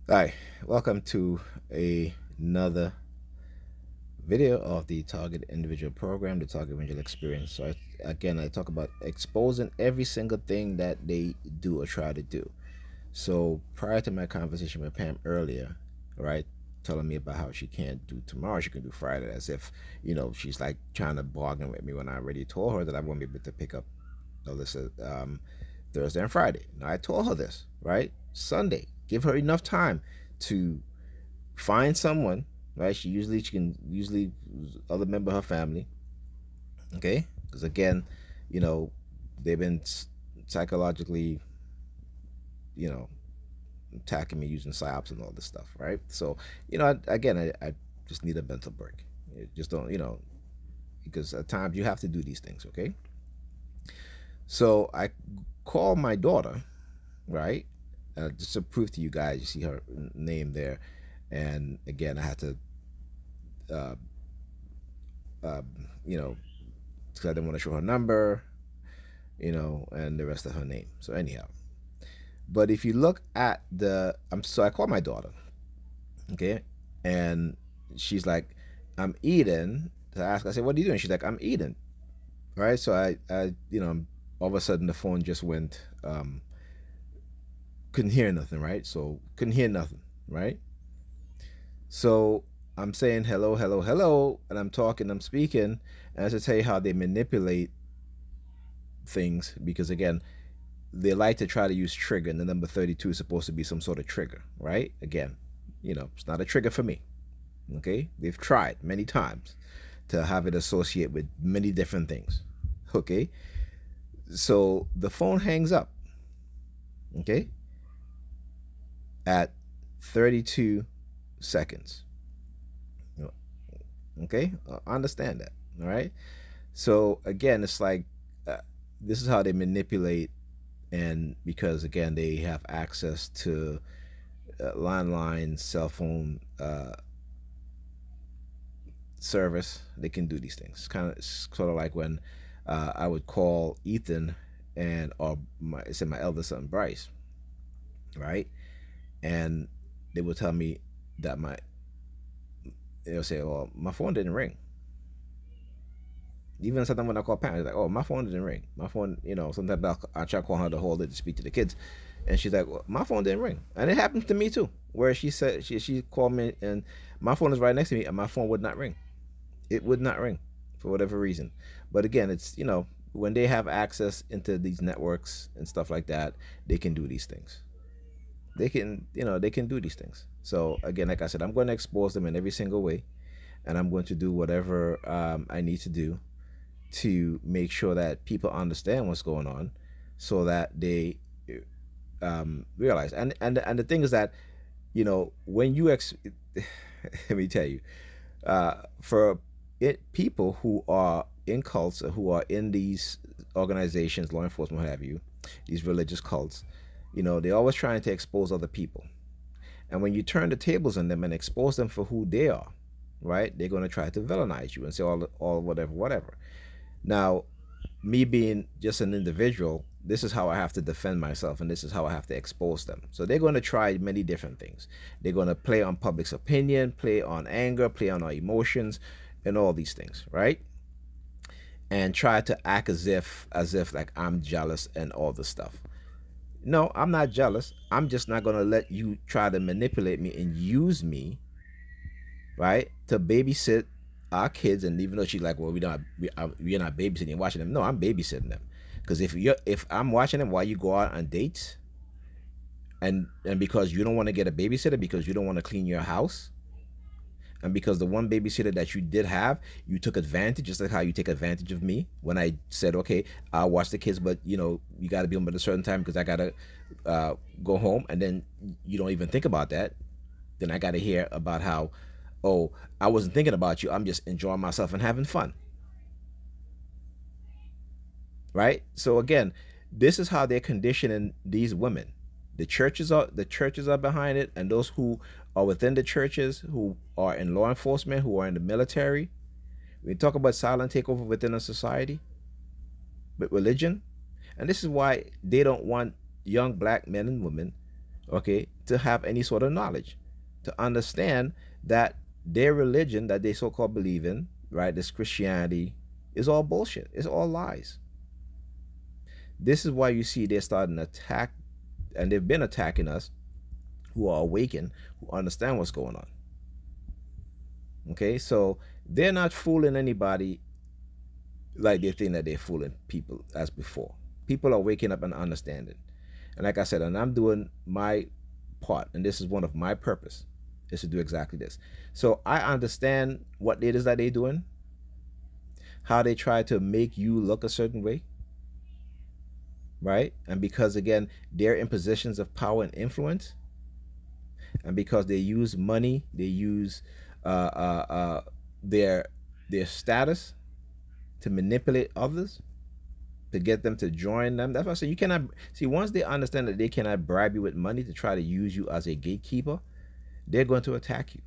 Hi, welcome to another video of the Target Individual Program, the Target Individual Experience. So I talk about exposing every single thing that they do or try to do. So prior to my conversation with Pam earlier, right, telling me about how she can't do tomorrow, she can do Friday, as if, she's like trying to bargain with me when I already told her that I won't be able to pick up Alyssa Thursday and Friday. Now I told her this, right? Sunday. Give her enough time to find someone, right? She can usually other member of her family, okay? Because again, you know, they've been psychologically, you know, attacking me using psyops and all this stuff, right? So, I just need a mental break. Just don't, because at times you have to do these things, okay? So I call my daughter, right? Just to prove to you guys, you see her name there, and again, I had to, uh, uh, you know, because I didn't want to show her number, and the rest of her name. So anyhow, but if you look at so I called my daughter, okay, and she's like, "I'm eating." So I said, "What are you doing?" She's like, "I'm eating." Right. So all of a sudden the phone just went, couldn't hear nothing. Right. So couldn't hear nothing. Right. So I'm saying hello, hello, hello, and I'm talking, I'm speaking, and I should tell you how they manipulate things because again, they like to try to use trigger, and the number 32 is supposed to be some sort of trigger, right? Again, it's not a trigger for me. Okay, they've tried many times to have it associate with many different things. Okay, so the phone hangs up. Okay, at 32 seconds. Okay, I understand that. All right. So again, it's like uh, this is how they manipulate, and because again they have access to landline, cell phone service, they can do these things. It's sort of like when I would call Ethan and or my eldest son Bryce, right? And they would tell me that they'll say, "Oh, my phone didn't ring." Even sometimes when I call parents, like, "Oh, my phone didn't ring. My phone, sometimes I try to call her to hold it to speak to the kids, and she's like, well, my phone didn't ring." And it happens to me too, where she said she called me and my phone is right next to me and my phone would not ring. It would not ring for whatever reason. But again, it's when they have access into these networks and stuff like that, they can do these things. They can do these things. So again, like I said, I'm going to expose them in every single way, and I'm going to do whatever I need to do to make sure that people understand what's going on, so that they realize. And the thing is that when let me tell you, for people who are in cults or who are in these organizations, law enforcement, what have you, these religious cults, they're always trying to expose other people. And when you turn the tables on them and expose them for who they are, right, they're going to try to villainize you and say all whatever, whatever. Now, me being just an individual, this is how I have to defend myself and this is how I have to expose them. So they're going to try many different things. They're going to play on public's opinion, play on anger, play on our emotions, and all these things, right? And try to act as if like I'm jealous and all this stuff. No, I'm not jealous. I'm just not going to let you try to manipulate me and use me, right, to babysit our kids. And even though she's like, well, we're not babysitting and watching them. No, I'm babysitting them. Because if I'm watching them while you go out on dates, and because you don't want to get a babysitter because you don't want to clean your house, and because the one babysitter that you did have, you took advantage, just like how you take advantage of me when I said, okay, I'll watch the kids, but you got to be home at a certain time because I got to go home, and then you don't even think about that. Then I got to hear about how, oh, I wasn't thinking about you. I'm just enjoying myself and having fun, right? So again, this is how they're conditioning these women. The churches are behind it, and those who are within the churches, who are in law enforcement, who are in the military. We talk about silent takeover within a society with religion, and this is why they don't want young black men and women okay, to have any sort of knowledge, to understand that their religion that they so-called believe in, right, this Christianity, is all bullshit. It's all lies. This is why you see they're starting to attack, and they've been attacking us who are awakened, who understand what's going on. Okay, so they're not fooling anybody like they think that they're fooling people as before. People are waking up and understanding. And like I said, and I'm doing my part, and this is one of my purpose, is to do exactly this. So I understand what it is that they're doing, how they try to make you look a certain way, right? And because again, they're in positions of power and influence, and because they use money, they use uh, uh, uh, their their status to manipulate others, to get them to join them. That's why I say you cannot see, once they understand that they cannot bribe you with money to try to use you as a gatekeeper, they're going to attack you.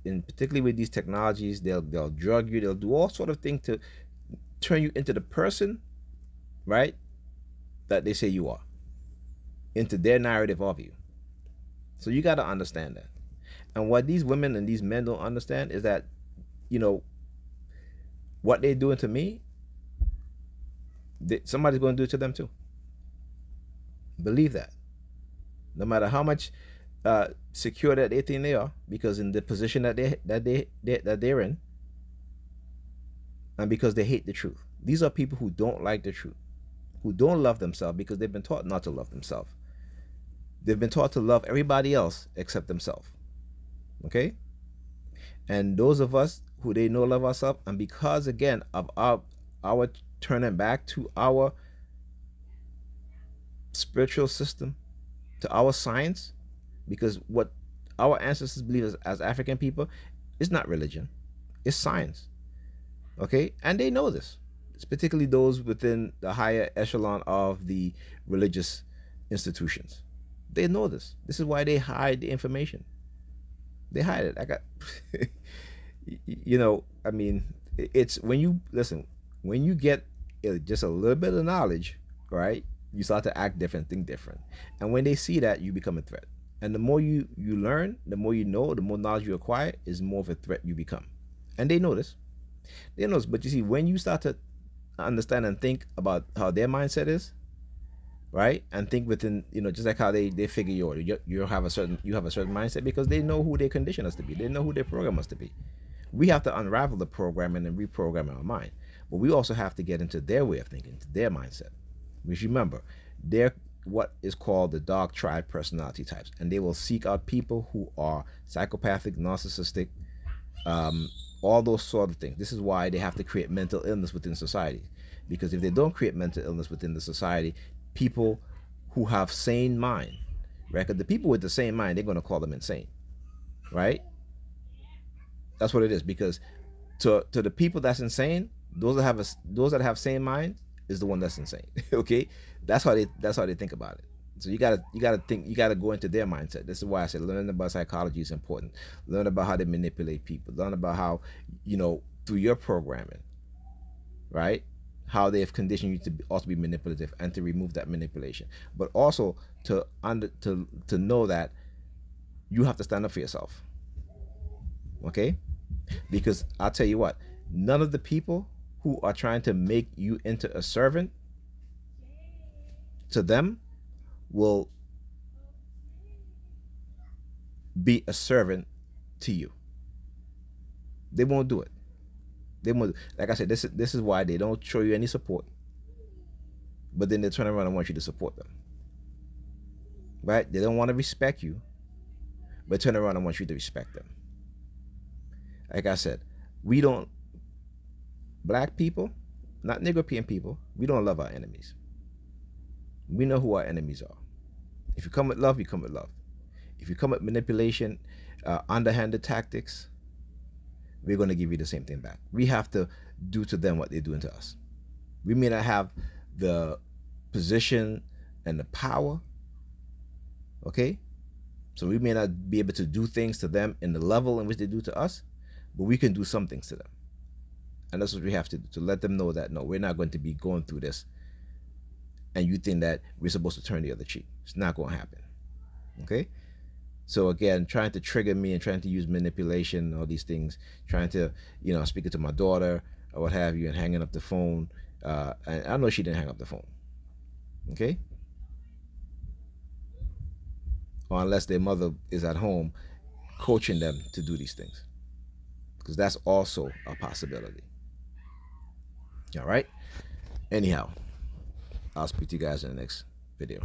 And particularly with these technologies, they'll drug you, they'll do all sort of things to turn you into the person, right, that they say you are, into their narrative of you. So you got to understand that. And what these women and these men don't understand is that, you know, what they're doing to me, somebody's going to do it to them too. Believe that. No matter how much secure that they think they are, because in the position that they're in, and because they hate the truth. These are people who don't like the truth, who don't love themselves because they've been taught not to love themselves. They've been taught to love everybody else except themselves. Okay? And those of us who they know love ourselves, and because again of our turning back to our spiritual system, to our science, because what our ancestors believe as African people is not religion, it's science. Okay? And they know this. It's particularly those within the higher echelon of the religious institutions. They know this. This is why they hide the information. They hide it. I got, you know, I mean, it's when you listen, when you get just a little bit of knowledge, right? You start to act different, think different, and when they see that, you become a threat. And the more you learn, the more you know, the more knowledge you acquire, is more of a threat you become. And they know this. They know this. But you see, when you start to understand and think about how their mindset is, right, and think within, you know, just like how they figure you have a certain mindset, because they know who they condition us to be, they know who they program us to be. We have to unravel the programming and reprogram our mind, but we also have to get into their way of thinking, into their mindset. Because remember, they're what is called the dark triad personality types, and they will seek out people who are psychopathic, narcissistic, all those sort of things. This is why they have to create mental illness within society, because if they don't create mental illness within the society, people who have sane mind, right? Because the people with the same mind, they're going to call them insane, right? That's what it is. Because to the people that's insane, those that have sane mind is the one that's insane. Okay, that's how they think about it. So you gotta go into their mindset. This is why I said learning about psychology is important. Learn about how they manipulate people. Learn about how, you know, through your programming, right, how they have conditioned you to also be manipulative, and to remove that manipulation, but also to know that you have to stand up for yourself. Okay, because I'll tell you what, none of the people who are trying to make you into a servant to them will be a servant to you. They won't do it. They won't. Like I said, this is why they don't show you any support, but then they turn around and want you to support them, right? They don't want to respect you, but turn around and want you to respect them. Like I said, we don't, black people, not Negropean people, we don't love our enemies. We know who our enemies are. If you come with love, you come with love. If you come with manipulation, underhanded tactics, we're going to give you the same thing back. We have to do to them what they're doing to us. We may not have the position and the power, okay? So we may not be able to do things to them in the level in which they do to us, but we can do some things to them. And that's what we have to do, to let them know that, no, we're not going to be going through this and you think that we're supposed to turn the other cheek. It's not going to happen. Okay? So again, trying to trigger me and trying to use manipulation, all these things, trying to, speaking to my daughter or what have you, and hanging up the phone. And I know she didn't hang up the phone. Okay? Or unless their mother is at home coaching them to do these things, because that's also a possibility. All right? Anyhow, I'll speak to you guys in the next video.